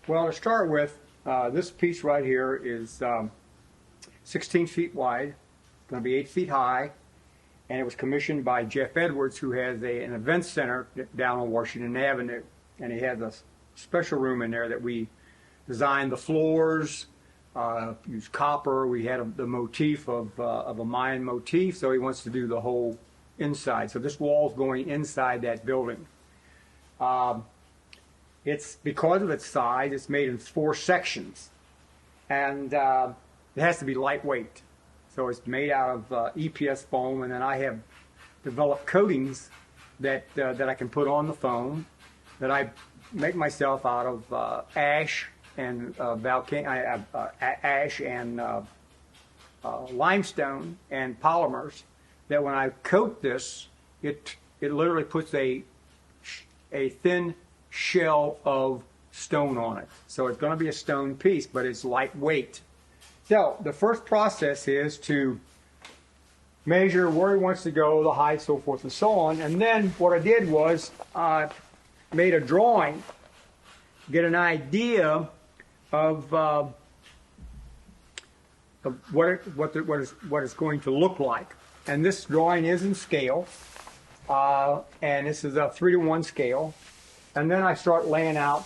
Well, to start with, this piece right here is 16 feet wide, going to be 8 feet high, and it was commissioned by Jeff Edwards, who has an event center down on Washington Avenue, and he has a special room in there that we designed the floors, used copper. We had the motif of a Mayan motif, so he wants to do the whole inside. So this wall is going inside that building. It's because of its size, it's made in 4 sections, and it has to be lightweight. So it's made out of EPS foam, and then I have developed coatings that I can put on the foam that I make myself out of ash and limestone and polymers. That when I coat this, it literally puts a thin shell of stone on it. So it's going to be a stone piece, but it's lightweight. So the first process is to measure where he wants to go, the height, so forth and so on. And then what I did was made a drawing, get an idea of what it's going to look like. And this drawing is in scale, and this is a 3:1 scale. And then I start laying out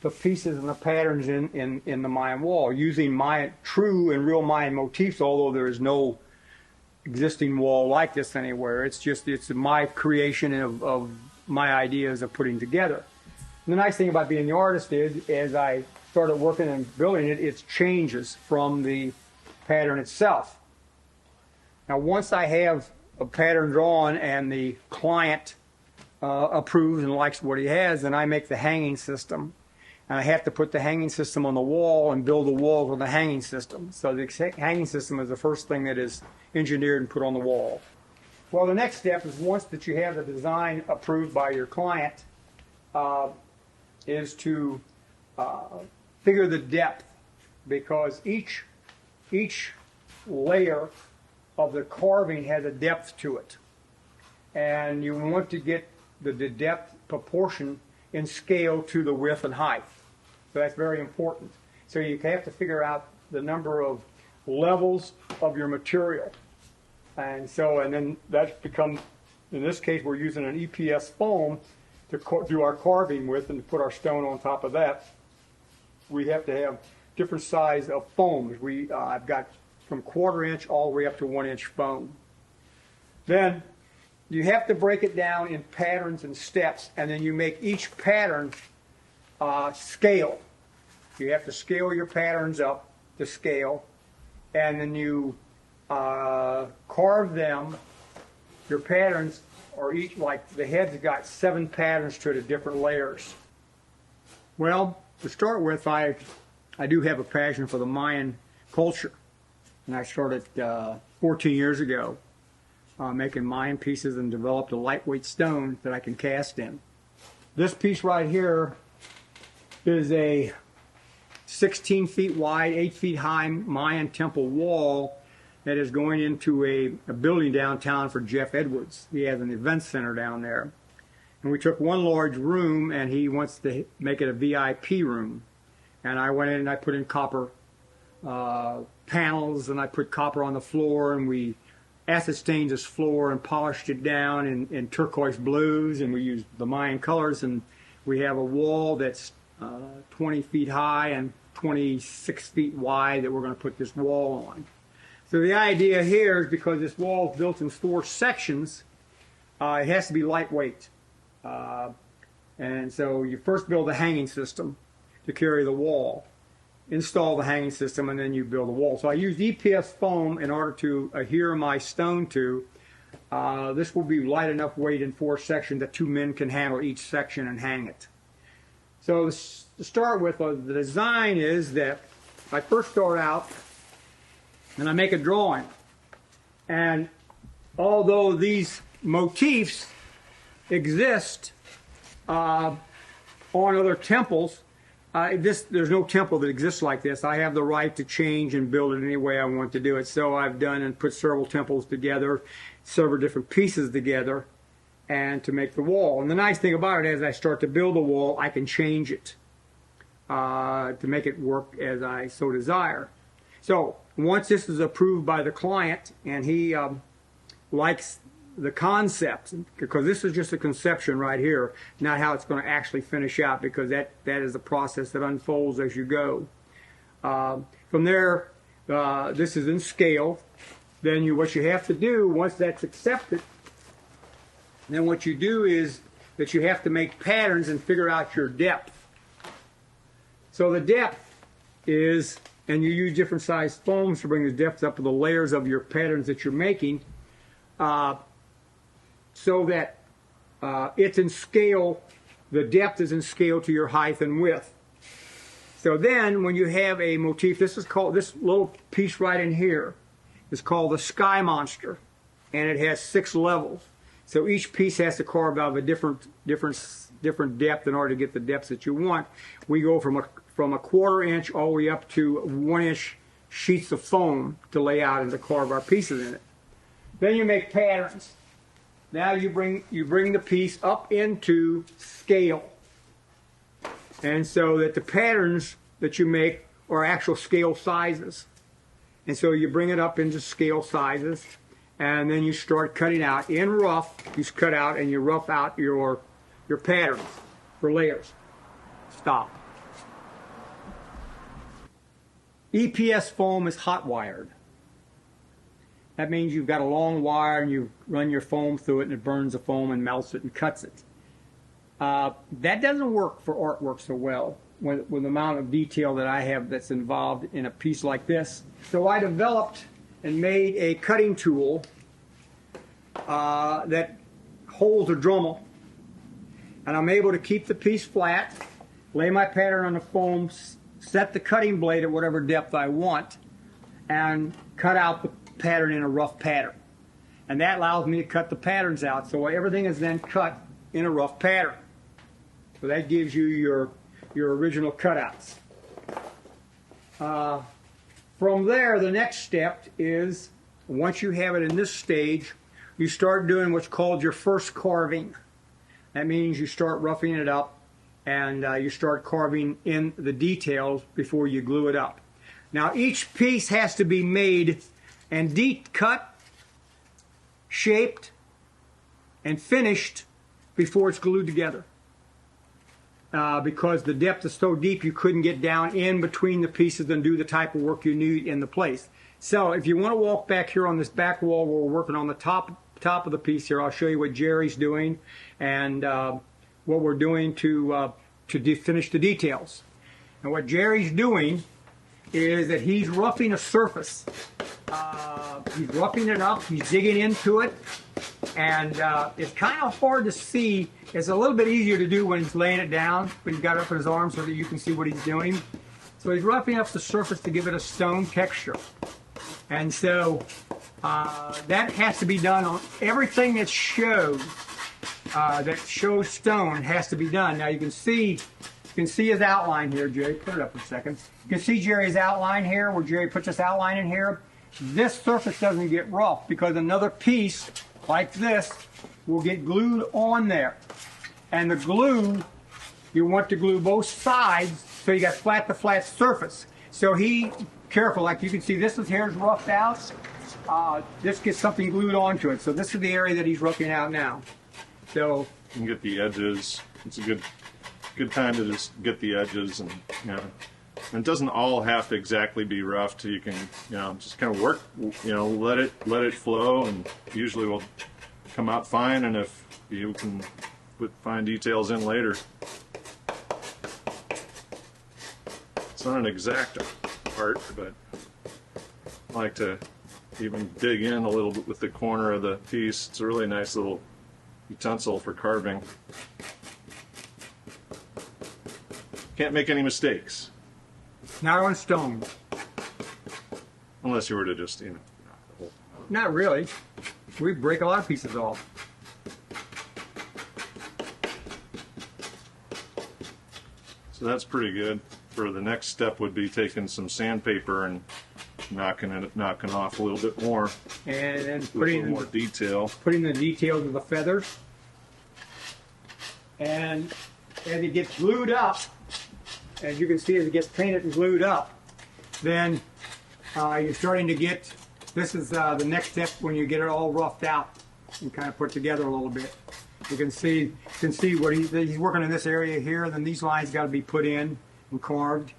the pieces and the patterns in the Mayan wall, using Mayan, true and real Mayan motifs, although there is no existing wall like this anywhere. It's my creation of my ideas of putting together. And the nice thing about being the artist is, as I started working and building it, it changes from the pattern itself. Now, once I have a pattern drawn and the client approves and likes what he has, then I make the hanging system. And I have to put the hanging system on the wall and build the walls with the hanging system. So the hanging system is the first thing that is engineered and put on the wall. Well, the next step is, once that you have the design approved by your client, is to figure the depth, because each layer of the carving has a depth to it. And you want to get the depth proportion in scale to the width and height. So that's very important. So you have to figure out the number of levels of your material. And then that's become, in this case, we're using an EPS foam to do our carving with, and to put our stone on top of that. We have to have different size of foams. I've got from 1/4 inch all the way up to 1 inch foam. Then you have to break it down in patterns and steps, and then you make each pattern scale. You have to scale your patterns up to scale, and then you carve them. Your patterns are each, like the head's got 7 patterns to it at different layers. Well, to start with, I do have a passion for the Mayan culture, and I started 14 years ago making Mayan pieces, and developed a lightweight stone that I can cast in. This piece right here is a 16 feet wide, 8 feet high Mayan temple wall that is going into a building downtown for Jeff Edwards. He has an event center down there. And we took one large room, and he wants to make it a VIP room. And I went in and I put in copper panels, and I put copper on the floor, and we acid stained this floor and polished it down in turquoise blues, and we used the Mayan colors. And we have a wall that's 20 feet high and 26 feet wide that we're going to put this wall on. So the idea here is, because this wall is built in 4 sections, it has to be lightweight. And so you first build a hanging system to carry the wall, install the hanging system, and then you build the wall. So I use EPS foam in order to adhere my stone to. This will be light enough weight in 4 sections that 2 men can handle each section and hang it. So to start with, the design is that I first start out and I make a drawing. And although these motifs exist on other temples, there's no temple that exists like this. I have the right to change and build it any way I want to do it. So I've done and put several temples together, several different pieces together, and to make the wall. And the nice thing about it is, as I start to build the wall, I can change it. to make it work as I so desire. So once this is approved by the client and he likes the concept, because this is just a conception right here, not how it's going to actually finish out, because that is a process that unfolds as you go. From there, this is in scale. Then what you have to do, once that's accepted, then what you do is that you have to make patterns and figure out your depth. So the depth is, and you use different size foams to bring the depth up of the layers of your patterns that you're making, so that it's in scale, the depth is in scale to your height and width. So then when you have a motif, this little piece right in here is called the Sky Monster, and it has 6 levels. So each piece has to carve out a different depth in order to get the depths that you want. We go from a 1/4 inch all the way up to 1 inch sheets of foam to lay out and to carve our pieces in it. Then you make patterns. Now you bring the piece up into scale. And so that the patterns that you make are actual scale sizes. And so you bring it up into scale sizes, and then you start cutting out in rough. You cut out and you rough out your patterns for layers. Stop. EPS foam is hot wired. That means you've got a long wire and you run your foam through it and it burns the foam and melts it and cuts it. That doesn't work for artwork so well with the amount of detail that I have that's involved in a piece like this. So I developed and made a cutting tool that holds a Dremel, and I'm able to keep the piece flat, lay my pattern on the foam, set the cutting blade at whatever depth I want, and cut out the pattern in a rough pattern. And that allows me to cut the patterns out, so everything is then cut in a rough pattern. So that gives you your original cutouts. From there, the next step is, once you have it in this stage, you start doing what's called your first carving. That means you start roughing it up and you start carving in the details before you glue it up. Now each piece has to be made and cut, shaped, and finished before it's glued together. Because the depth is so deep you couldn't get down in between the pieces and do the type of work you need in the place. So if you want to walk back here on this back wall where we're working on the top of the piece here, I'll show you what Jerry's doing and what we're doing to finish the details. And what Jerry's doing is that he's roughing a surface. He's roughing it up, he's digging into it, and it's kind of hard to see. It's a little bit easier to do when he's laying it down, when he's got it up in his arm so that you can see what he's doing. So he's roughing up the surface to give it a stone texture. And so that has to be done on everything that shows stone has to be done. Now you can see his outline here, Jerry. Put it up for a second. You can see Jerry's outline here, where Jerry puts this outline in here. This surface doesn't get rough because another piece like this will get glued on there. And the glue, you want to glue both sides so you got flat to flat surface. So careful, like you can see this here's roughed out. This gets something glued onto it. So this is the area that he's roughing out now. So you can get the edges. It's a good time to just get the edges, and and it doesn't all have to exactly be roughed. You can just kind of work, let it flow, and usually will come out fine. And if you can put fine details in later, it's not an exact art, but I like to even dig in a little bit with the corner of the piece. It's a really nice little utensil for carving. Can't make any mistakes. not on stone. Unless you were to just, Not really. We break a lot of pieces off. So that's pretty good. For the next step would be taking some sandpaper and knocking off a little bit more. And then putting more detail. Putting the details of the feathers. And as it gets glued up, as you can see, as it gets painted and glued up, then you're starting to get, this is the next step when you get it all roughed out and kind of put together a little bit. You can see what he's working in this area here, then these lines got to be put in and carved.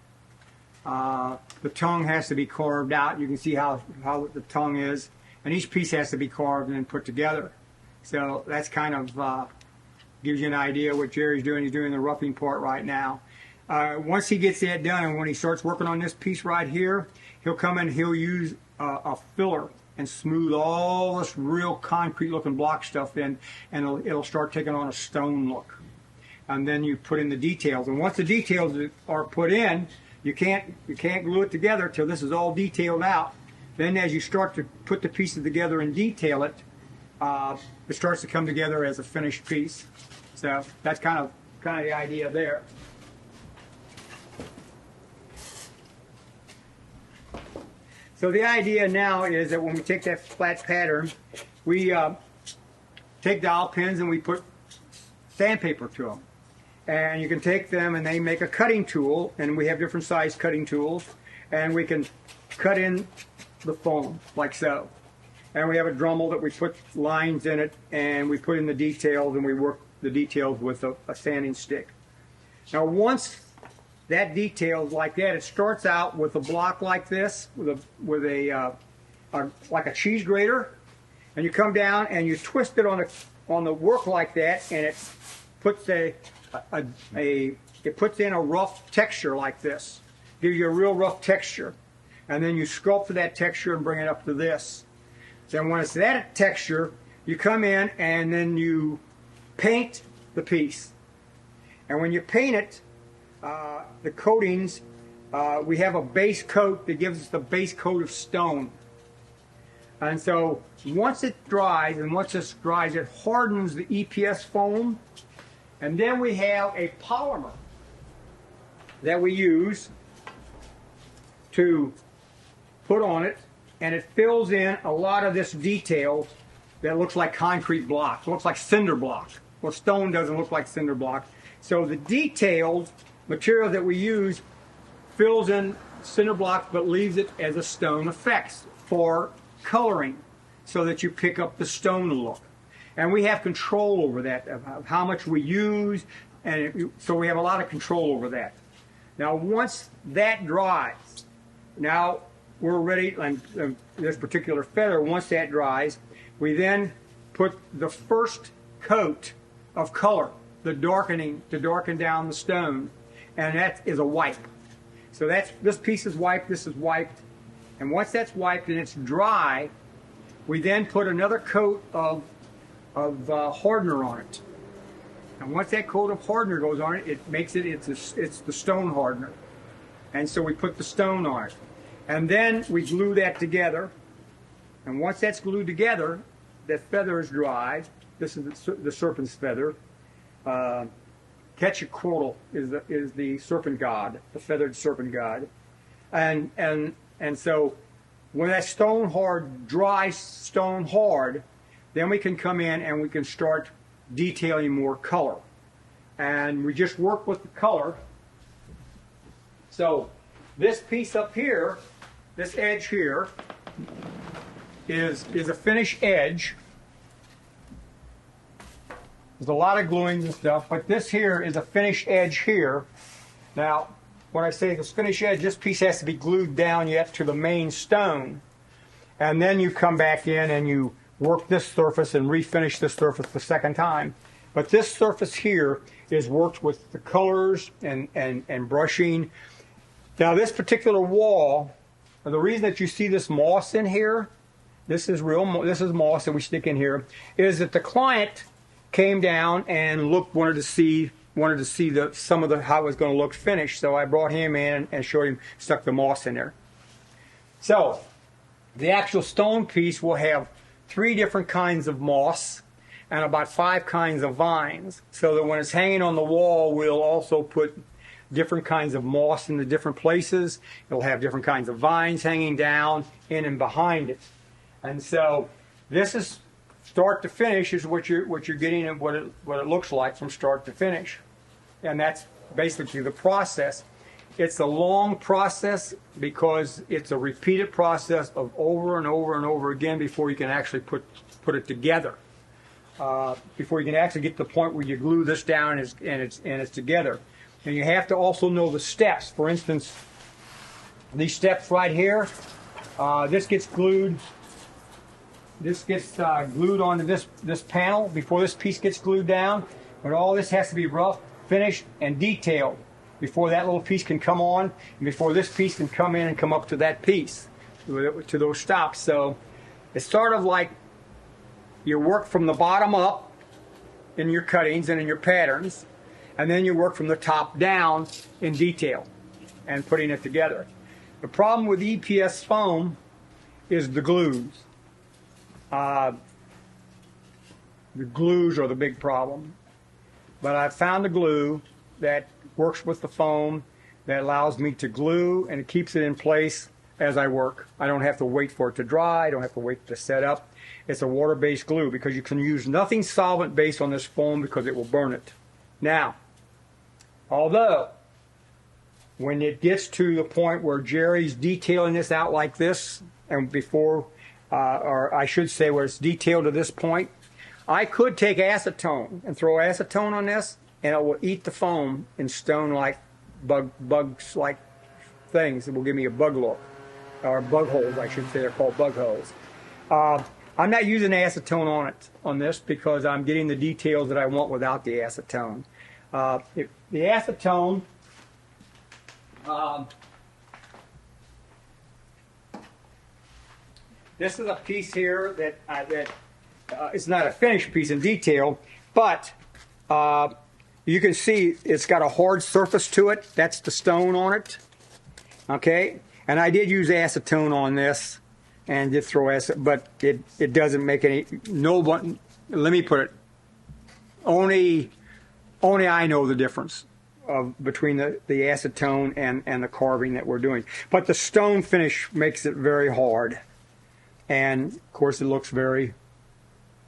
The tongue has to be carved out. You can see how the tongue is. And each piece has to be carved and put together. So that's kind of gives you an idea what Jerry's doing. He's doing the roughing part right now. Once he gets that done, and when he starts working on this piece right here, he'll come in, he'll use a filler and smooth all this real concrete looking block stuff in, and it'll start taking on a stone look. And then you put in the details. And once the details are put in, you can't glue it together till this is all detailed out. Then as you start to put the pieces together and detail it, it starts to come together as a finished piece. So that's kind of the idea there. So the idea now is that when we take that flat pattern, we take dowel pins and we put sandpaper to them. And you can take them and they make a cutting tool, and we have different size cutting tools, and we can cut in the foam like so. And we have a Dremel that we put lines in it, and we put in the details, and we work the details with a sanding stick. Now once that details like that, it starts out with a block like this, with a like a cheese grater, and you come down and you twist it on the work like that, and it puts it puts in a rough texture like this, gives you a real rough texture, and then you sculpt to that texture and bring it up to this. Then when it's that texture, you come in and then you paint the piece, and when you paint it, the coatings, we have a base coat that gives us the base coat of stone. And so once it dries, it hardens the EPS foam. And then we have a polymer that we use to put on it, and it fills in a lot of this detail that looks like concrete block, looks like cinder block. Well, stone doesn't look like cinder block. So the detailed material that we use fills in cinder block but leaves it as a stone effects for coloring, so that you pick up the stone look. And we have control over that, of how much we use, and so we have a lot of control over that. Now once that dries, now we're ready, and this particular feather, once that dries, we then put the first coat of color, the darkening, to darken down the stone, and that is a wipe. So this piece is wiped, this is wiped, and once that's wiped and it's dry, we then put another coat of hardener on it. And once that coat of hardener goes on it, it makes it, it's the stone hardener. And so we put the stone on it. And then we glue that together. And once that's glued together, that feather is dry. This is the serpent's feather. Quetzalcoatl is the serpent god, the feathered serpent god. And so when that stone hard, dry stone hard, then we can come in and we can start detailing more color. And we just work with the color. So this piece up here, this edge here, is a finished edge. There's a lot of gluings and stuff, but this here is a finished edge here. Now, when I say this finished edge, this piece has to be glued down yet to the main stone. And then you come back in and you work this surface and refinish this surface the second time. But this surface here is worked with the colors and brushing. Now this particular wall, the reason that you see this moss in here, this is moss that we stick in here, is that the client came down and wanted to see some of how it was going to look finished. So I brought him in and showed him, stuck the moss in there. So the actual stone piece will have 3 different kinds of moss and about 5 kinds of vines, so that when it's hanging on the wall, we'll also put different kinds of moss in the different places. It'll have different kinds of vines hanging down in and behind it. And so this is start to finish is what you're getting, and what it looks like from start to finish. And that's basically the process. It's a long process because it's a repeated process of over and over and over again before you can actually put it together. Before you can actually get to the point where you glue this down and it's together. And you have to also know the steps. For instance, these steps right here, this gets glued. This gets glued onto this panel before this piece gets glued down. But all this has to be rough, finished, and detailed before that little piece can come on, and before this piece can come in and come up to that piece, to those stops. So it's sort of like you work from the bottom up in your cuttings and in your patterns, and then you work from the top down in detail and putting it together. The problem with EPS foam is the glues. The glues are the big problem. But I've found a glue that works with the foam that allows me to glue, and it keeps it in place as I work. I don't have to wait for it to dry. I don't have to wait to set up. It's a water-based glue because you can use nothing solvent-based on this foam because it will burn it. Now, although when it gets to the point where Jerry's detailing this out like this, and before, or I should say where it's detailed to this point, I could take acetone and throw acetone on this, and it will eat the foam in stone-like bugs-like things. It will give me a bug look, or bug holes, I should say. They're called bug holes. I'm not using acetone on this because I'm getting the details that I want without the acetone. The acetone, this is a piece here that it's not a finished piece in detail, but you can see it's got a hard surface to it. That's the stone on it. Okay, and I did use acetone on this, and did throw acid, but it doesn't make any. No one. Let me put it. Only I know the difference between the acetone and the carving that we're doing. But the stone finish makes it very hard, and of course it looks very,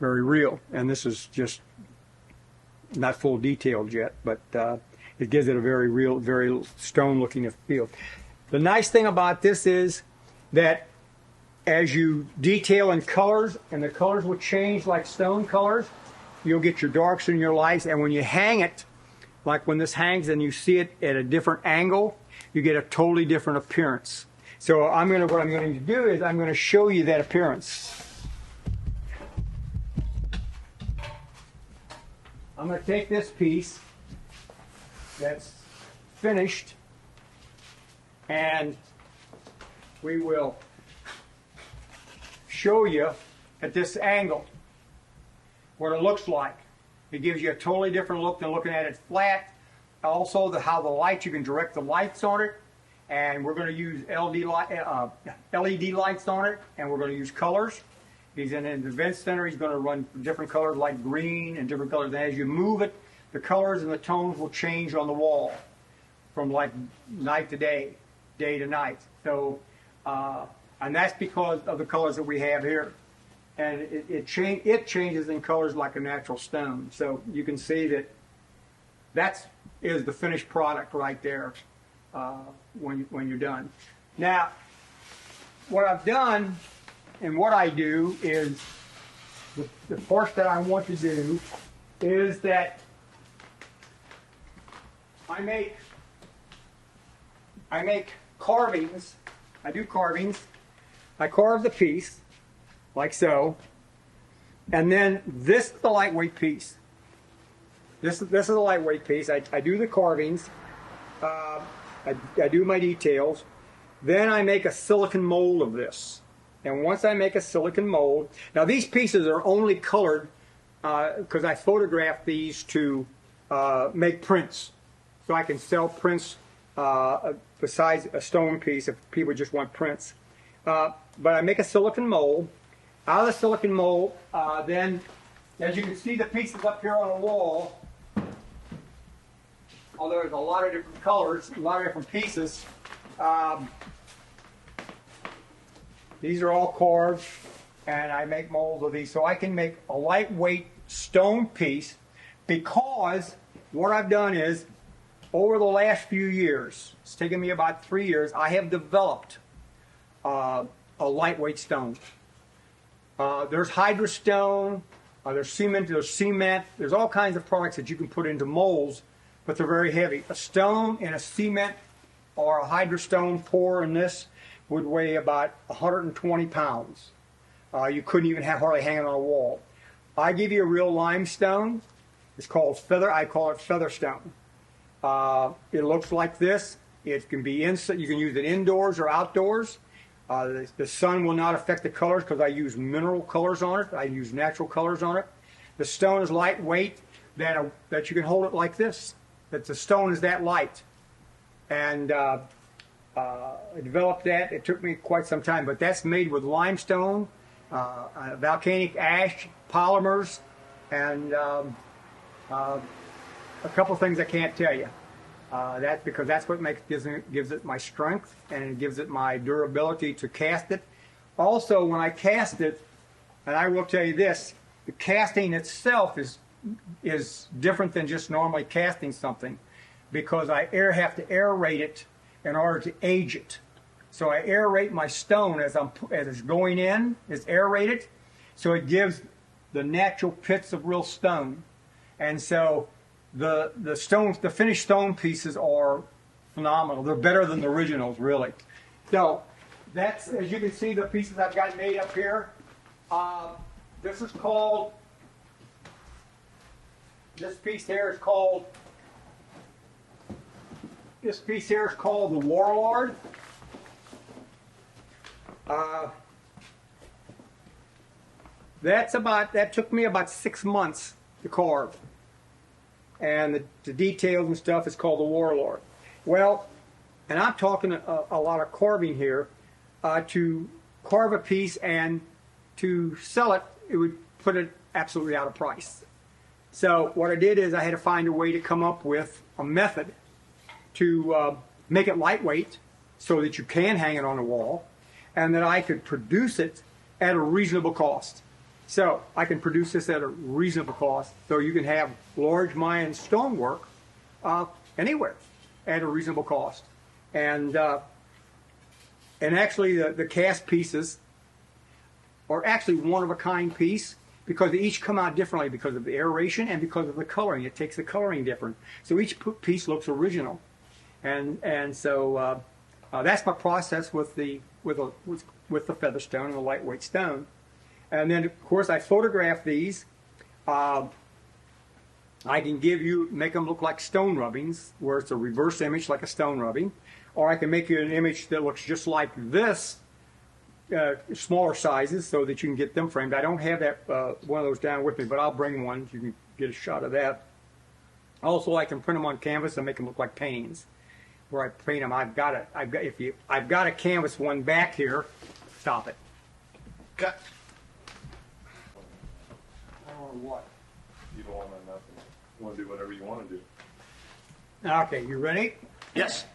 very real. And this is just not full detailed yet, but it gives it a very real, very stone-looking feel. The nice thing about this is that as you detail in colors, and the colors will change like stone colors, you'll get your darks and your lights, and when you hang it, like when this hangs and you see it at a different angle, you get a totally different appearance. So what I'm going to do is I'm going to show you that appearance. I'm going to take this piece that's finished, and we will show you at this angle what it looks like. It gives you a totally different look than looking at it flat. Also, how the lights, you can direct the lights on it, and we're going to use LED lights on it, and we're going to use colors. He's in the event center. He's going to run different colors like green and different colors. And as you move it, the colors and the tones will change on the wall from like night to day, day to night. So, and that's because of the colors that we have here. And it changes in colors like a natural stone. So you can see that is the finished product right there when you're done. Now, what I've done and what I do is, the part that I want to do is that I make carvings. I do carvings. I carve the piece like so, and then this is the lightweight piece. This is a lightweight piece. I do the carvings. I do my details. Then I make a silicon mold of this. And once I make a silicon mold, now these pieces are only colored because I photographed these to make prints. So I can sell prints besides a stone piece if people just want prints. But I make a silicon mold. Out of the silicon mold, then, as you can see the pieces up here on the wall, although there's a lot of different colors, a lot of different pieces, these are all carved, and I make molds of these. So I can make a lightweight stone piece because what I've done is, over the last few years, it's taken me about 3 years, I have developed a lightweight stone. There's hydrostone, there's cement, there's all kinds of products that you can put into molds, but they're very heavy. A stone and a cement or a hydrostone pour in this would weigh about 120 pounds. You couldn't even hardly hang it on a wall. I give you a real limestone. It's called I call it Featherstone. It looks like this. It can be inside. You can use it indoors or outdoors. The sun will not affect the colors because I use mineral colors on it. I use natural colors on it. The stone is lightweight, that you can hold it like this. That the stone is that light. And I developed that. It took me quite some time, but that's made with limestone, volcanic ash, polymers, and a couple things I can't tell you. That's because that's what gives it my strength, and it gives it my durability to cast it. Also, when I cast it, and I will tell you this, the casting itself is different than just normally casting something, because I have to aerate it in order to age it. So I aerate my stone as it's going in, it's aerated, so it gives the natural pits of real stone. And so the finished stone pieces are phenomenal. They're better than the originals, really. So that's, as you can see, the pieces I've got made up here. This piece here is called the Warlord. That took me about 6 months to carve. And the details and stuff is called the Warlord. Well, and I'm talking a lot of carving here. To carve a piece and to sell it, it would put it absolutely out of price. So what I did is I had to find a way to come up with a method to make it lightweight so that you can hang it on the wall, and that I could produce it at a reasonable cost. So I can produce this at a reasonable cost, so you can have large Mayan stonework anywhere at a reasonable cost. And actually the cast pieces are actually one-of-a-kind piece, because they each come out differently because of the aeration and because of the coloring. It takes the coloring different. So each piece looks original. And so that's my process with the Featherstone and the lightweight stone. And then, of course, I photograph these. I can make them look like stone rubbings, where it's a reverse image like a stone rubbing. Or I can make you an image that looks just like this, smaller sizes, so that you can get them framed. I don't have that one of those down with me, but I'll bring one so you can get a shot of that. Also, I can print them on canvas and make them look like paintings. Where I paint them, I've got a canvas one back here. Stop it. Cut. I don't know what. You don't want nothing. You want to do whatever you want to do. Okay, you ready? Yes.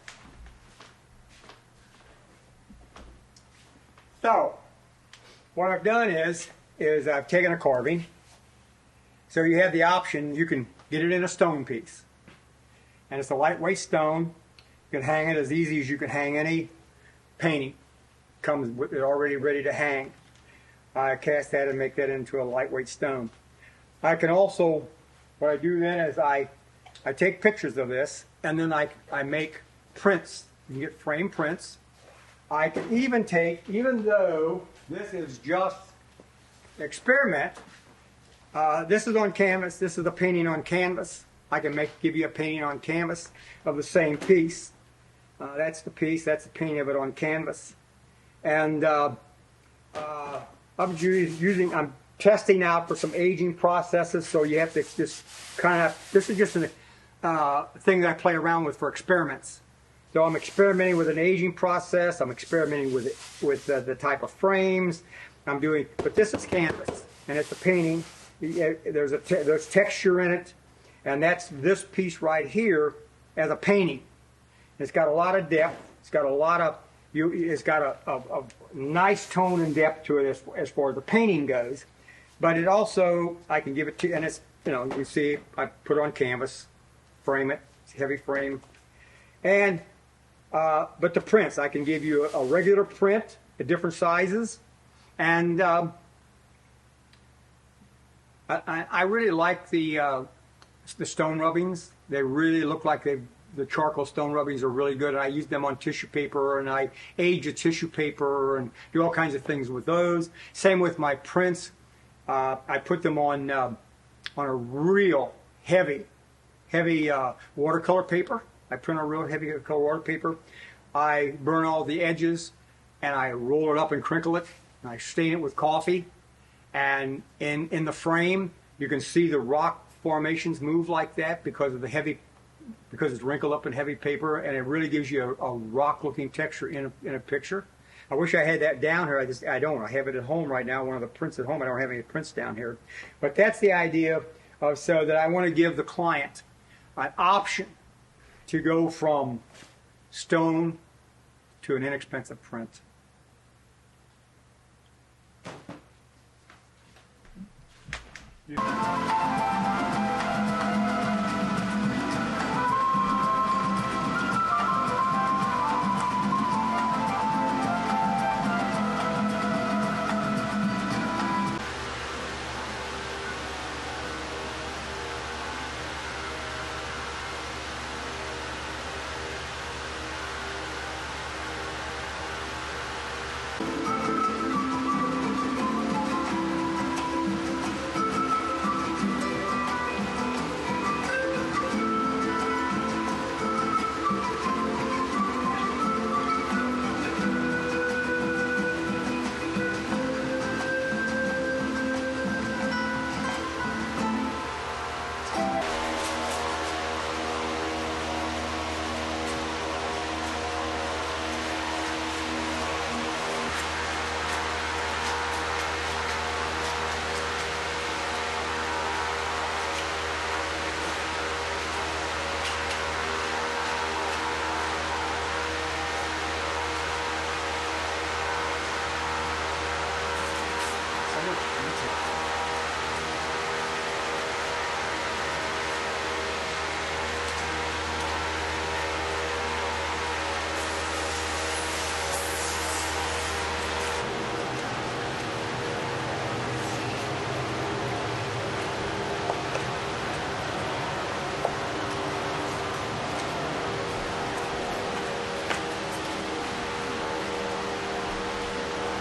So, what I've done is I've taken a carving. So you have the option, you can get it in a stone piece. And it's a lightweight stone. You can hang it as easy as you can hang any painting. Comes with it already ready to hang. I cast that and make that into a lightweight stone. I can also, what I do then is I take pictures of this, and then I make prints. You can get frame prints. I can even though this is just experiment, this is on canvas, this is a painting on canvas. I can give you a painting on canvas of the same piece. That's the piece, that's the painting of it on canvas. And I'm testing out for some aging processes, so you have to just this is just a thing that I play around with for experiments. So I'm experimenting with an aging process. I'm experimenting with the type of frames. But this is canvas, and it's a painting. There's texture in it, and that's this piece right here as a painting. It's got a lot of depth. It's got a nice tone and depth to it as far as the painting goes. But it also, I can give it to, and it's, you see, I put it on canvas, frame it, it's a heavy frame, And but the prints, I can give you a regular print at different sizes, and I really like the stone rubbings. They really look like the charcoal stone rubbings are really good. And I use them on tissue paper, and I age the tissue paper and do all kinds of things with those. Same with my prints. I put them on a real heavy watercolor paper. I print on real heavy color water paper. I burn all the edges, and I roll it up and crinkle it, and I stain it with coffee. And in the frame, you can see the rock formations move like that because of the heavy, because it's wrinkled up in heavy paper, and it really gives you a rock-looking texture in a picture. I wish I had that down here. I don't. I have it at home right now. One of the prints at home. I don't have any prints down here. But that's the idea of, so that I want to give the client an option to go from stone to an inexpensive print.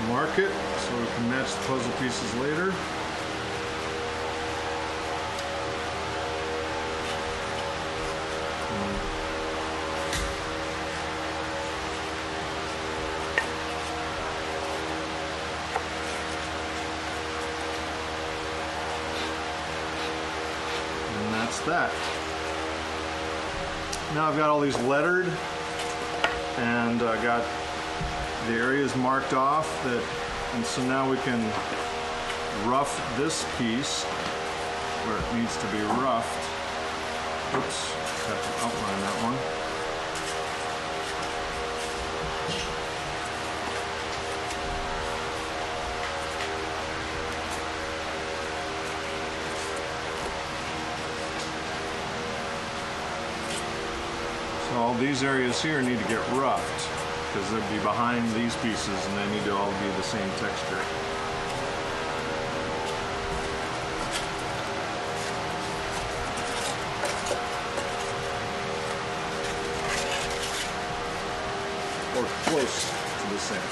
Mark it so we can match the puzzle pieces later. And that's that. Now I've got all these lettered, and I got the areas marked off, and so now we can rough this piece where it needs to be roughed. Oops, have to outline that one. So all these areas here need to get roughed, because they'd be behind these pieces and they need to all be the same texture. Or close to the same.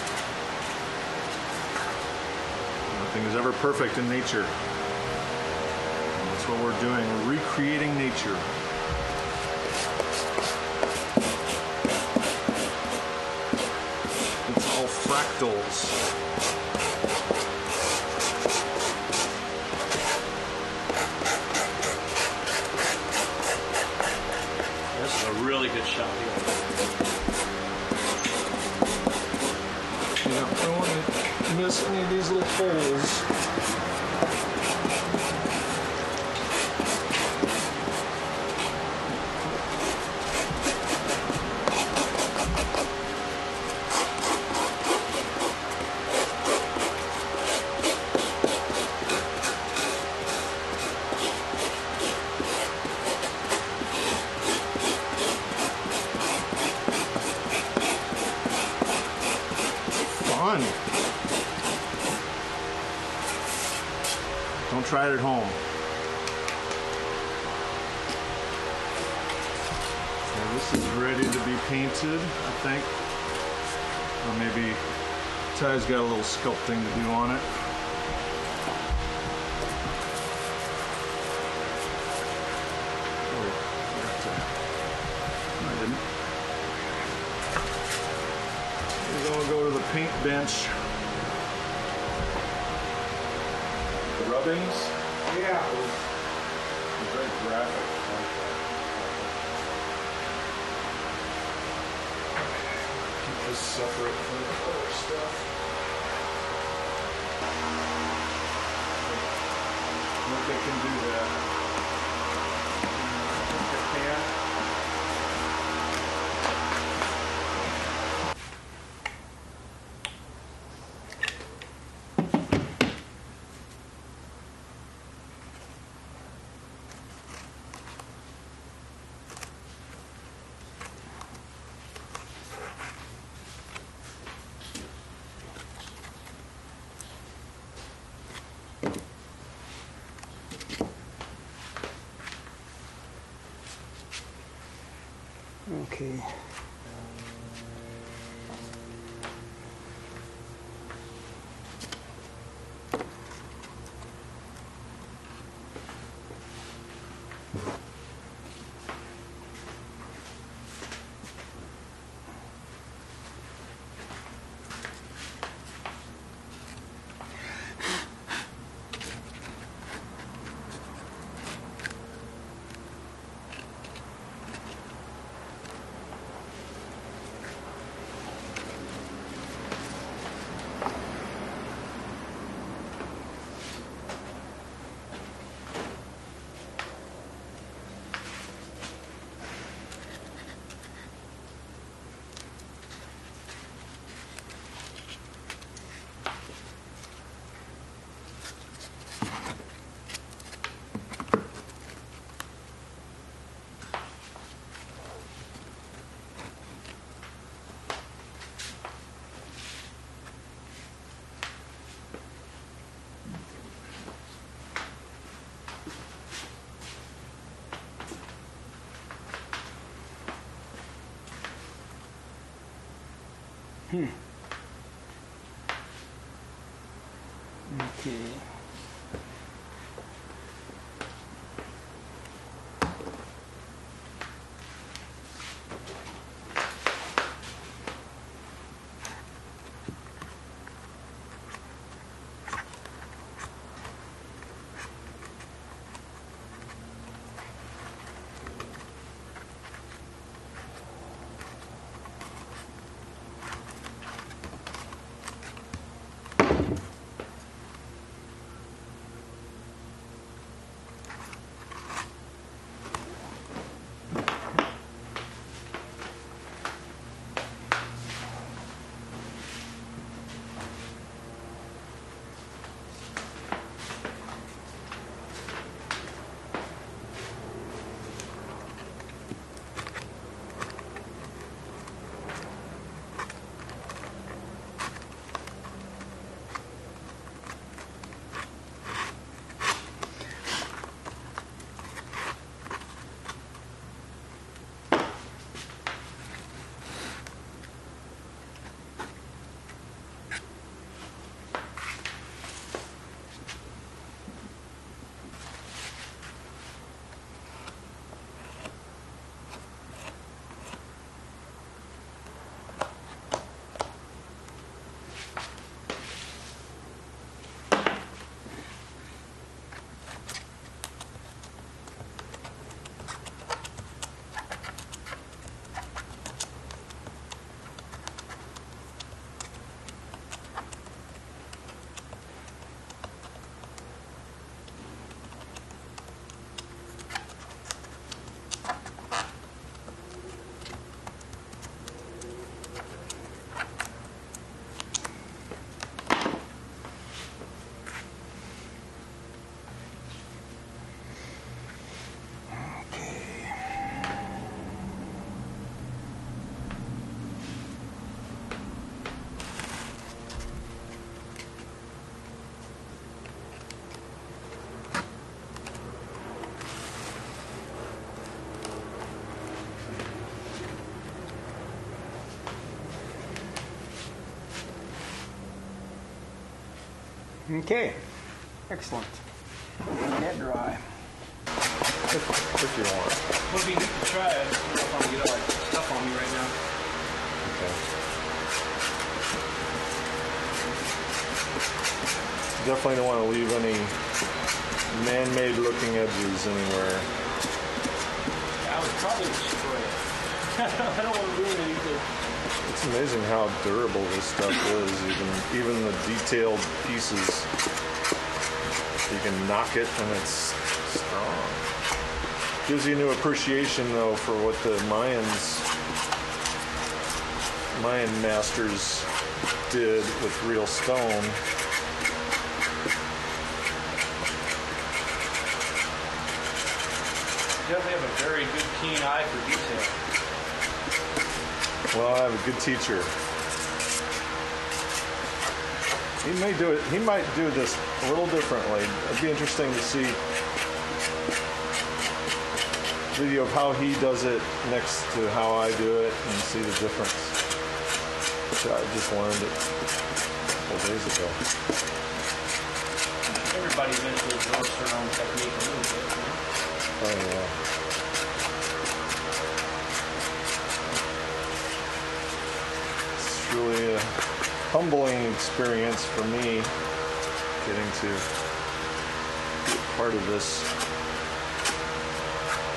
Nothing is ever perfect in nature. And that's what we're doing. We're recreating nature. Fractals. This is a really good shot here. Yeah, I don't want to miss any of these little holes. fun. Don't try it at home. Okay, this is ready to be painted, I think. Or maybe Ty's got a little sculpting to do on it. Oh, forgot to. No, I didn't. We're gonna go to the paint bench. The rubbings. Yeah. They're very graphic. Keep this separate from the other stuff. I think I can do that. I think I can. Okay. Okay. Okay, excellent. Let that dry. If you want. Would be good to try it. I don't know if I'm gonna get all that stuff on me right now. Okay. Definitely don't want to leave any man-made looking edges anywhere. I would probably destroy it. I don't want to ruin anything. It's amazing how durable this stuff is. Even the detailed pieces, you can knock it and it's strong. Gives you a new appreciation though for what the Mayan masters did with real stone. Definitely have a very good, keen eye for detail. Well, I have a good teacher. He might do this a little differently. It'd be interesting to see video of how he does it next to how I do it and see the difference. Which I just learned it a couple days ago. Everybody eventually develops their own technique a little bit. You know? Oh yeah. It's really a humbling experience for me getting to be part of this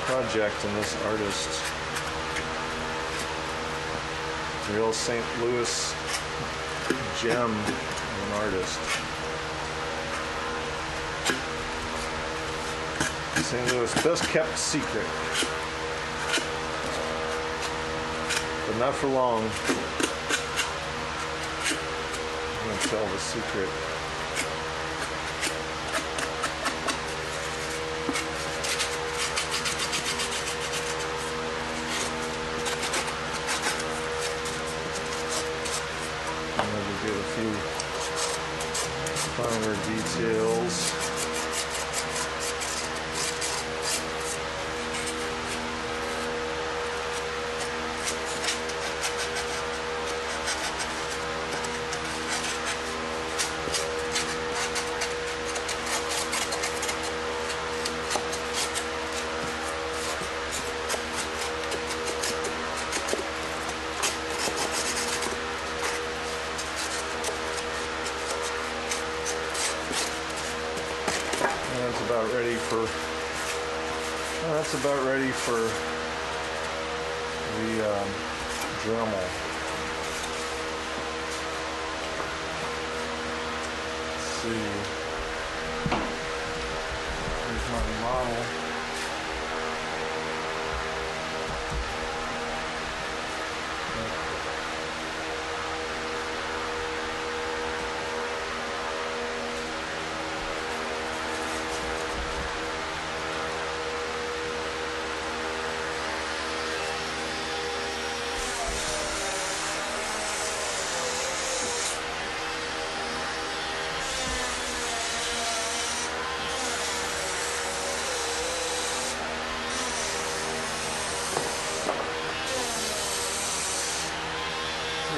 project and this artist. Real St. Louis gem of an artist. St. Louis best kept secret. But not for long. I'm going to tell the secret. Maybe get a few finer details. That's about ready for the Dremel. Let's see. Here's my model.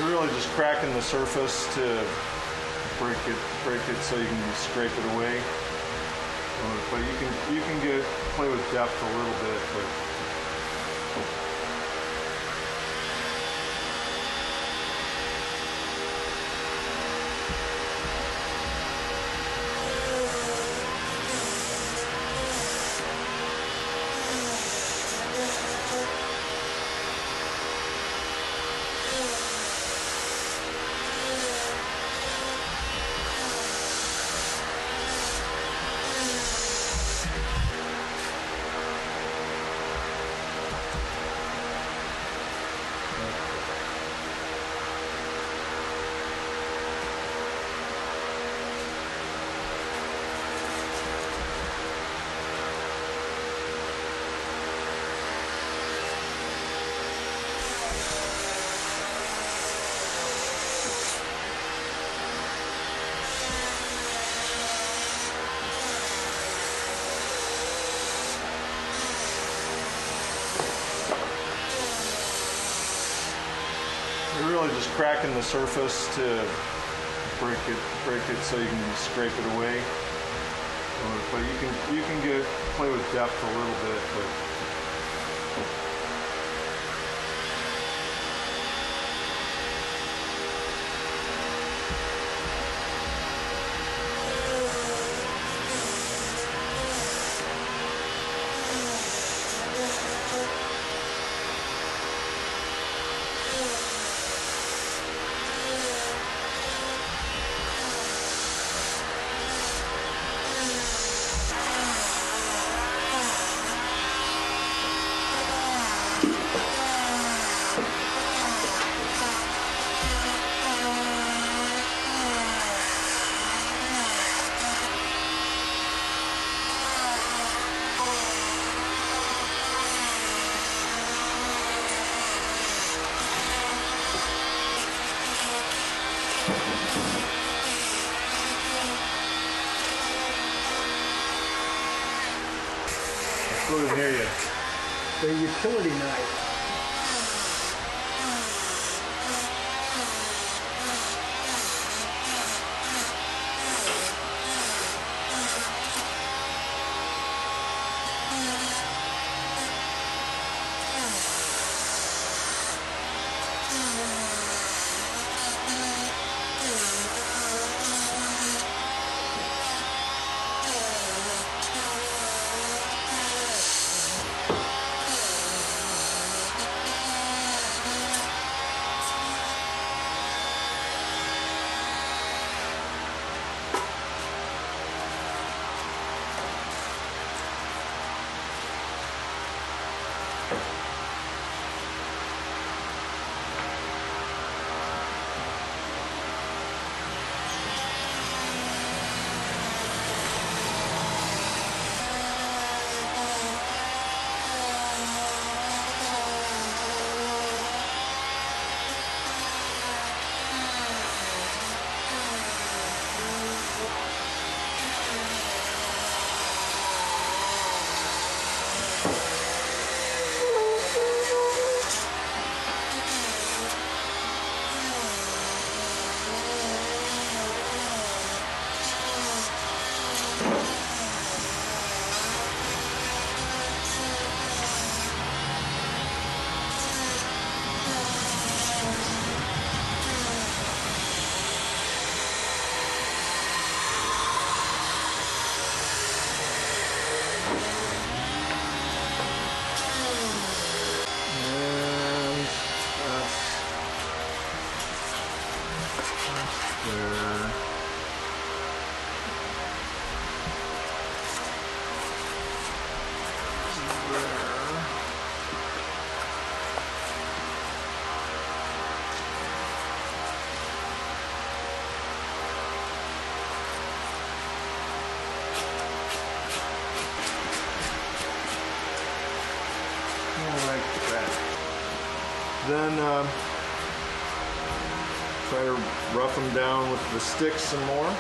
Really just cracking the surface to break it so you can scrape it away. But you can play with depth a little bit, but really just cracking the surface to break it so you can scrape it away. But you can play with depth a little bit, but. Couldn't hear you. The utility knife. Then try to rough them down with the sticks some more.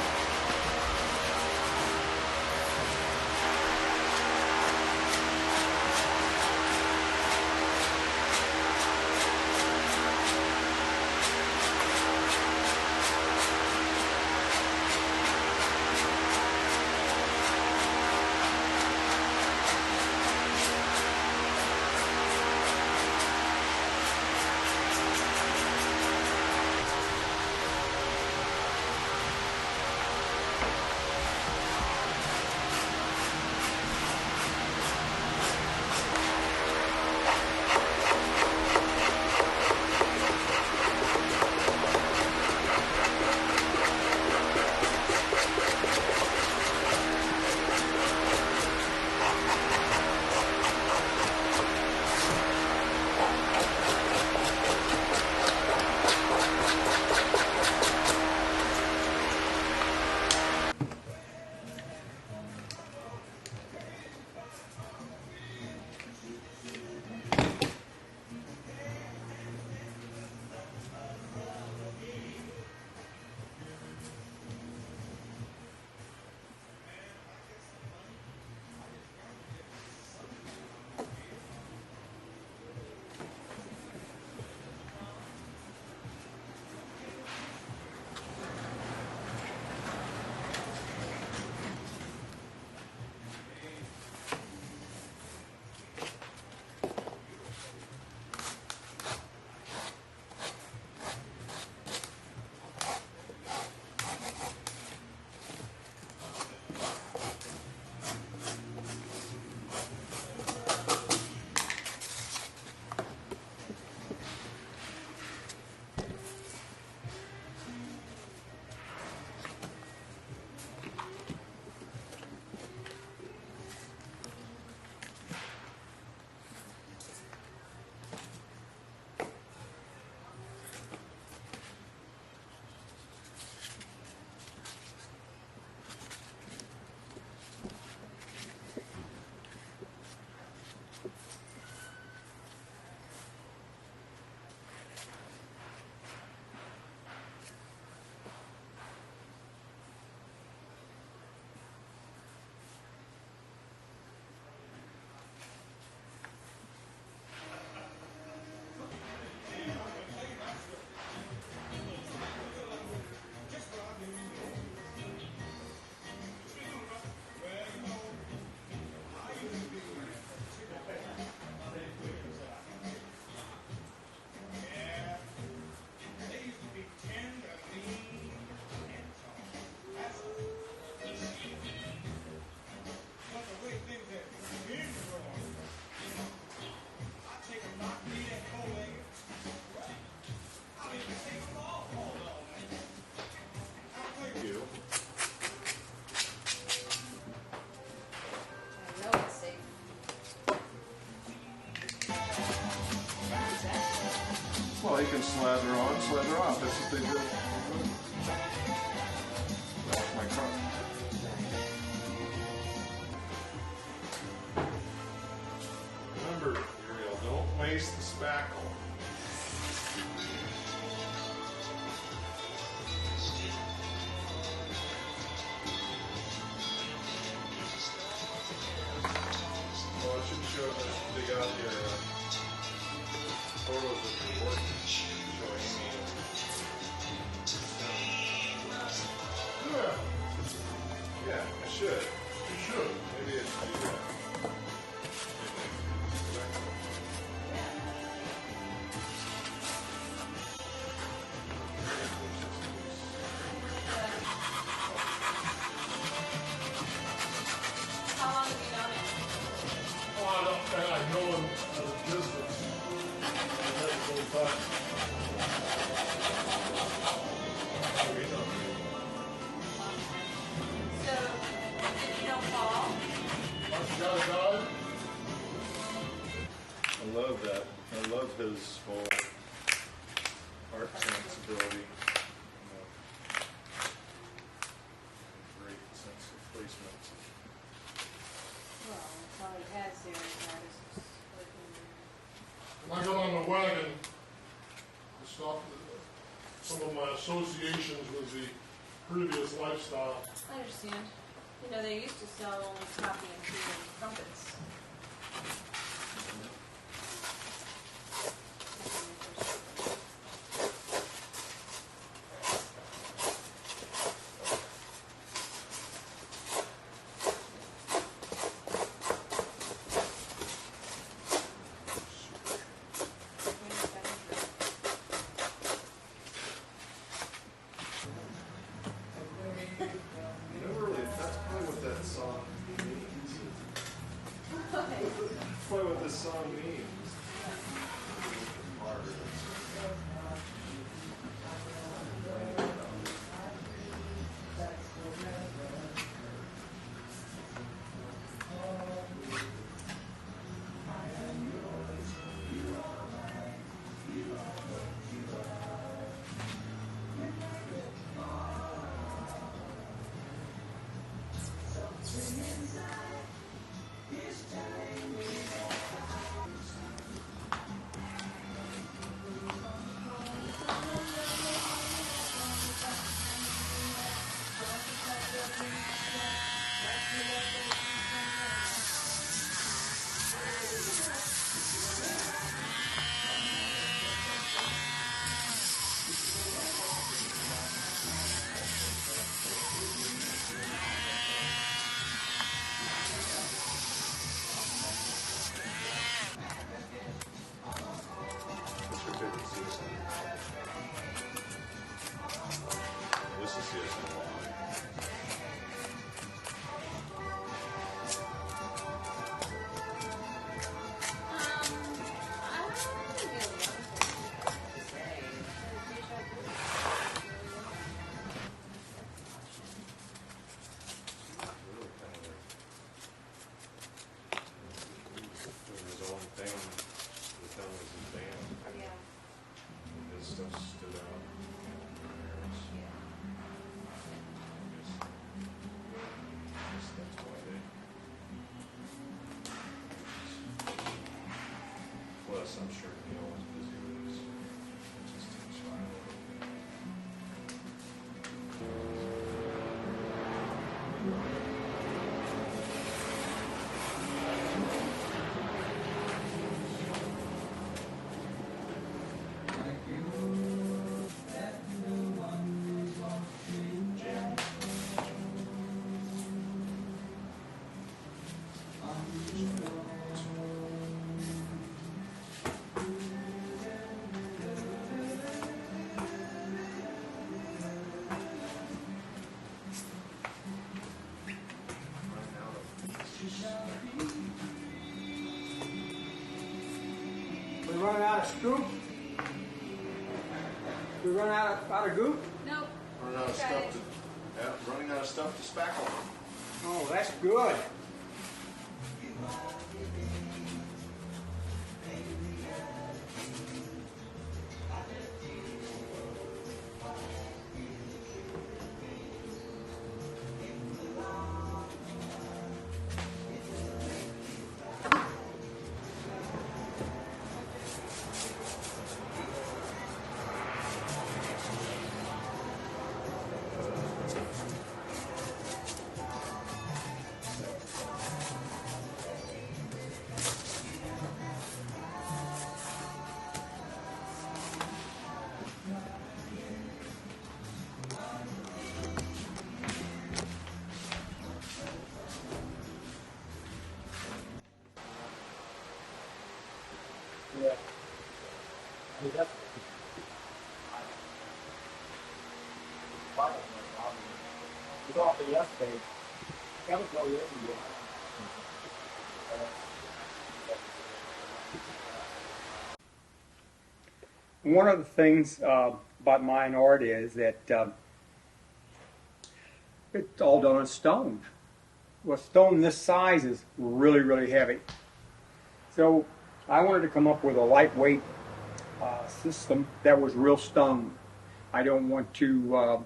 Slather on, slather off. That's what they do. That's my car. Remember, Ariel, don't waste the spackle. Well, I should show this. They got your photos of your work. Show Amy. Yeah, I should. You should. Maybe I should do that. How long have you known him? I know him as a business. That's all time. So, did you know Paul? Once you got a dog, I love that. I love his whole art sensibility. Great sense of placement. Well, that's all he has there is artists working. when I got on the wagon, I stopped at some of my associations with the previous lifestyle. I understand. You know, they used to sell only coffee and tea and crumpets. Never really, that's probably what that song means. That's probably what this song means. What's your favorite season? This is season 1. I don't really know what to say. Really kind of doing his own thing. The film was his band. Yeah. His stuff stood out. That's why they. Plus, I'm sure Neil was busy with his artistic style. We running out of scoop? We running out of goop? Nope. Running out of stuff to, yeah, running out of stuff to spackle. Oh, that's good. One of the things about mine art is that it's all done on stone. Well, stone this size is really, really heavy. So I wanted to come up with a lightweight system that was real stone. I don't want to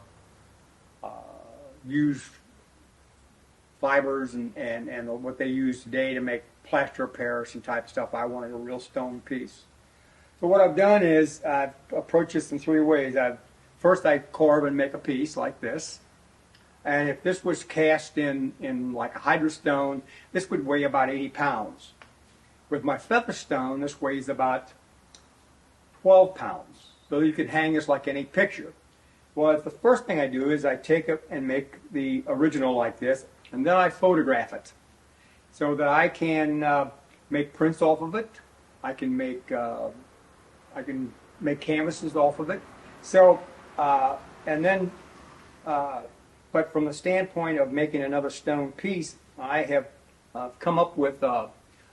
use fibers and what they use today to make plaster of Paris and type stuff. I wanted a real stone piece. So what I've done is I've approached this in three ways. First I carve and make a piece like this. And if this was cast in like a hydrostone, this would weigh about 80 pounds. With my Featherstone, this weighs about 12 pounds. So you could hang this like any picture. Well, the first thing I do is I take it and make the original like this, and then I photograph it so that I can make prints off of it. I can make canvases off of it. So, but from the standpoint of making another stone piece, I have come up with a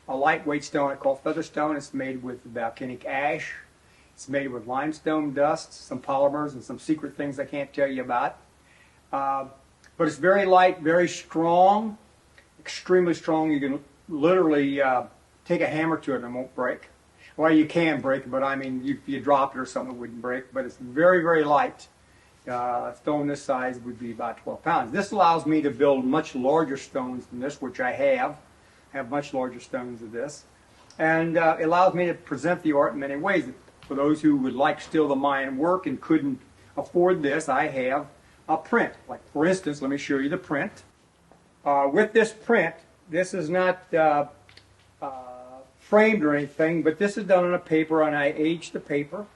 lightweight stone I call Featherstone. It's made with volcanic ash. It's made with limestone dust, some polymers, and some secret things I can't tell you about. But it's very light, very strong, extremely strong. You can literally take a hammer to it and it won't break. Well, you can break it, but I mean, if you drop it or something, it wouldn't break. But it's very, very light. Stone this size would be about 12 pounds. This allows me to build much larger stones than this, which I have. I have much larger stones than this. And it allows me to present the art in many ways. For those who would like still the Mayan work and couldn't afford this, I have a print. Like, for instance, let me show you the print. With this print, this is not framed or anything, but this is done on a paper, and I age the paper,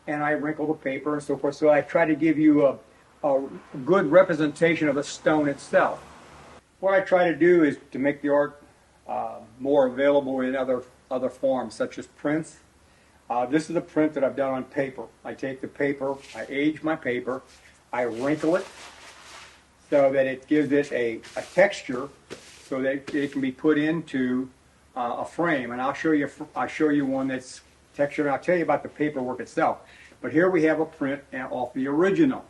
and I wrinkle the paper and so forth. So I try to give you a good representation of the stone itself. What I try to do is to make the art more available in other forms, such as prints. This is a print that I've done on paper. I take the paper, I age my paper, I wrinkle it so that it gives it a texture so that it can be put into a frame. And I'll show you one that's textured. I'll tell you about the paperwork itself. But here we have a print off the original.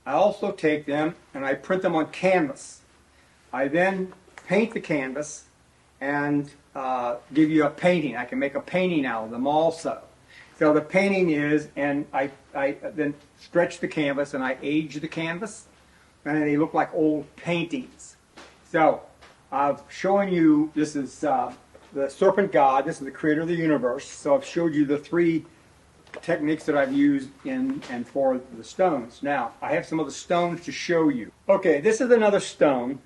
I also take them and I print them on canvas. I then paint the canvas and give you a painting. I can make a painting out of them also. So the painting is, and I then stretch the canvas and I age the canvas, and they look like old paintings. So I've shown you, this is the serpent god, this is the creator of the universe. So I've showed you the three techniques that I've used in and for the stones. Now, I have some of the stones to show you. Okay, this is another stone.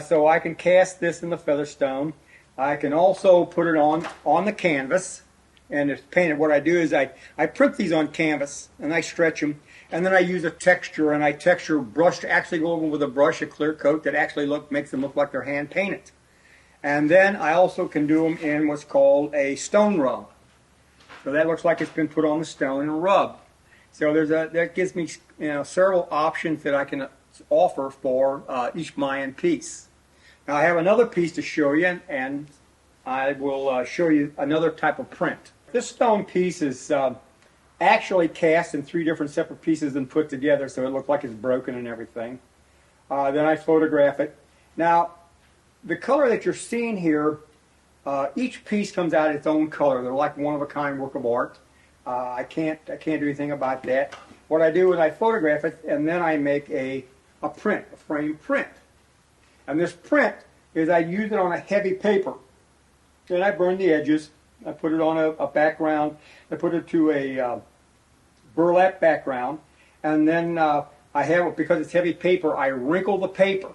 So I can cast this in the Featherstone. I can also put it on the canvas, and it's painted. What I do is I print these on canvas, and I stretch them, and then I use a texture, and I texture brush, actually go over with a brush, a clear coat that actually makes them look like they're hand painted. And then I also can do them in what's called a stone rub. So that looks like it's been put on the stone and rubbed. So that gives me several options that I can offer for each Mayan piece. Now I have another piece to show you, and I will show you another type of print. This stone piece is actually cast in three different separate pieces and put together, so it looks like it's broken and everything. Then I photograph it. Now, the color that you're seeing here, each piece comes out its own color. They're like one-of-a-kind work of art. I can't do anything about that. What I do is I photograph it, and then I make a print, a frame print. And this print is I use it on a heavy paper. Then I burn the edges. I put it on a background. I put it to a burlap background. And then I have it, because it's heavy paper, I wrinkle the paper.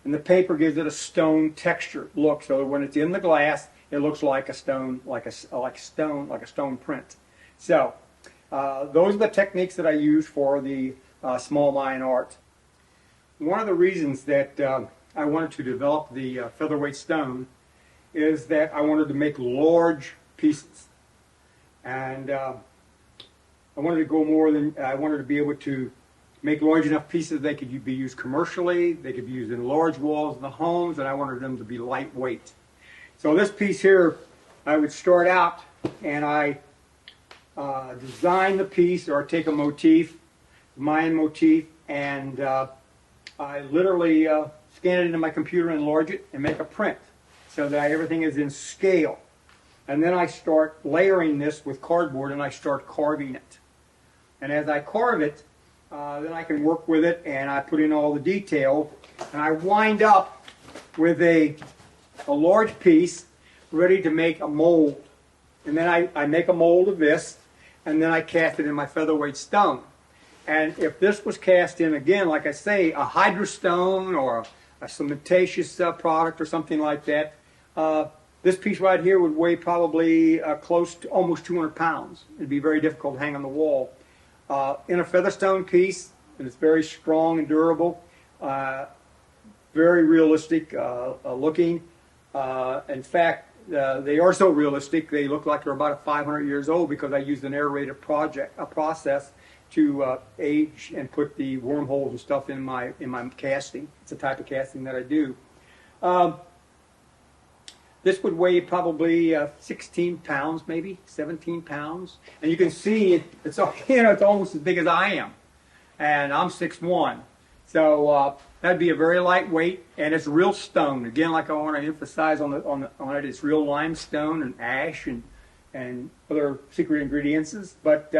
And the paper gives it a stone texture look. So when it's in the glass, it looks like a stone, like a stone print. So those are the techniques that I use for the small Mayan art. One of the reasons that I wanted to develop the featherweight stone is that I wanted to make large pieces. And I wanted to go more than, I wanted to be able to make large enough pieces they could be used commercially, they could be used in large walls in the homes, and I wanted them to be lightweight. So this piece here, I would start out and I design the piece, or take a motif, Mayan motif, and I literally scan it into my computer, enlarge it, and make a print so that everything is in scale. And then I start layering this with cardboard and I start carving it. And as I carve it, then I can work with it and I put in all the detail. And I wind up with a large piece ready to make a mold. And then I make a mold of this, and then I cast it in my featherweight stone. And if this was cast in, again, like I say, a hydrostone or a cementitious product or something like that, this piece right here would weigh probably close to almost 200 pounds. It'd be very difficult to hang on the wall. In a Featherstone piece, and it's very strong and durable, very realistic looking. In fact, they are so realistic, they look like they're about 500 years old because I used an aerated process to age and put the wormholes and stuff in my casting. It's a type of casting that I do. This would weigh probably 16 pounds, maybe 17 pounds, and you can see it's almost as big as I am, and I'm 6'1", so that'd be a very lightweight, and it's real stone. Again, like I want to emphasize on it, it's real limestone and ash and other secret ingredients, but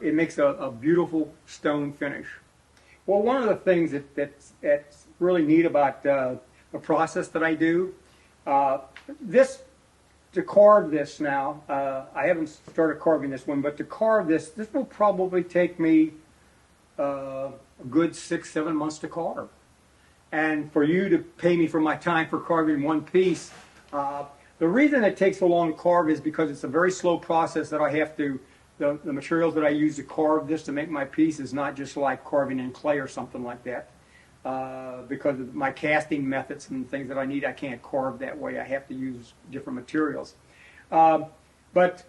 it makes a beautiful stone finish. Well, one of the things that's really neat about the process that I do, to carve this now, I haven't started carving this one, but to carve this will probably take me a good 6-7 months to carve. And for you to pay me for my time for carving one piece, the reason it takes so long to carve is because it's a very slow process that I have to, the materials that I use to carve this to make my piece is not just like carving in clay or something like that. Because of my casting methods and things that I need, I can't carve that way. I have to use different materials. But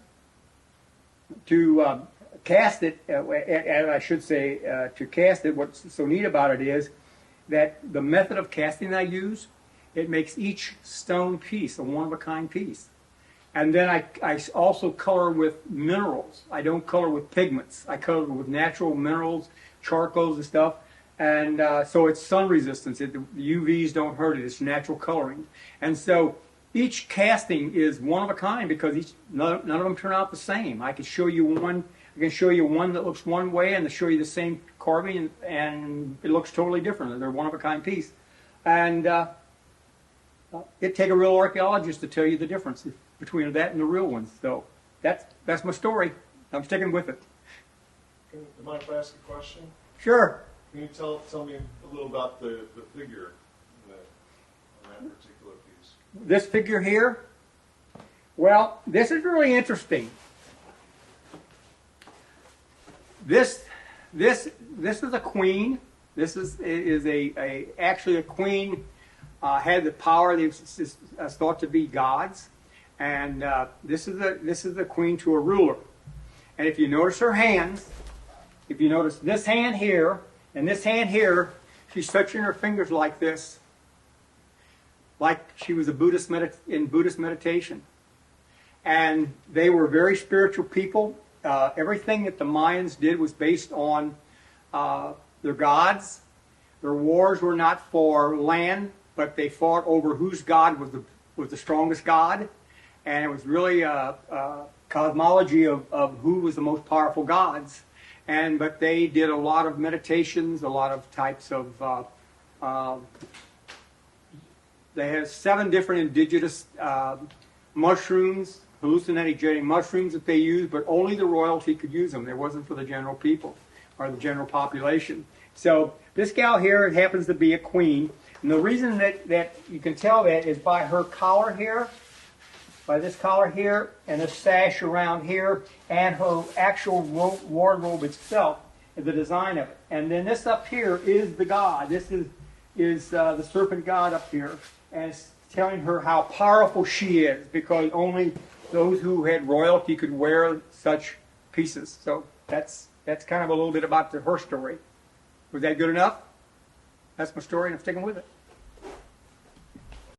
to cast it, and I should say to cast it, what's so neat about it is that the method of casting I use, it makes each stone piece a one-of-a-kind piece. And then I also color with minerals. I don't color with pigments. I color with natural minerals, charcoals and stuff. And so it's sun resistance. The UVs don't hurt it. It's natural coloring. And so each casting is one of a kind because none of them turn out the same. I can show you one. I can show you one that looks one way, and to show you the same carving, and it looks totally different. They're one of a kind piece. And it'd take a real archaeologist to tell you the difference between that and the real ones. So that's my story. I'm sticking with it. Do you mind if I ask a question? Sure. Can you tell me a little about the figure on that particular piece? This figure here, well, this is really interesting. This is a queen. This is actually a queen had the power. Is thought to be gods, and this is the queen to a ruler. And if you notice her hands, if you notice this hand here. And this hand here, she's touching her fingers like this, like she was in Buddhist meditation. And they were very spiritual people. Everything that the Mayans did was based on their gods. Their wars were not for land, but they fought over whose god was the strongest god. And it was really a cosmology of who was the most powerful gods. But they did a lot of meditations, a lot of types of, they have 7 different indigenous mushrooms, hallucinogenic mushrooms that they used, but only the royalty could use them. It wasn't for the general people or the general population. So this gal here happens to be a queen. And the reason that you can tell that is by her collar here, by this collar here, and the sash around here, and her actual wardrobe itself, the design of it. And then this up here is the god. This is the serpent god up here, and it's telling her how powerful she is, because only those who had royalty could wear such pieces. So that's kind of a little bit about her story. Was that good enough? That's my story, and I'm sticking with it.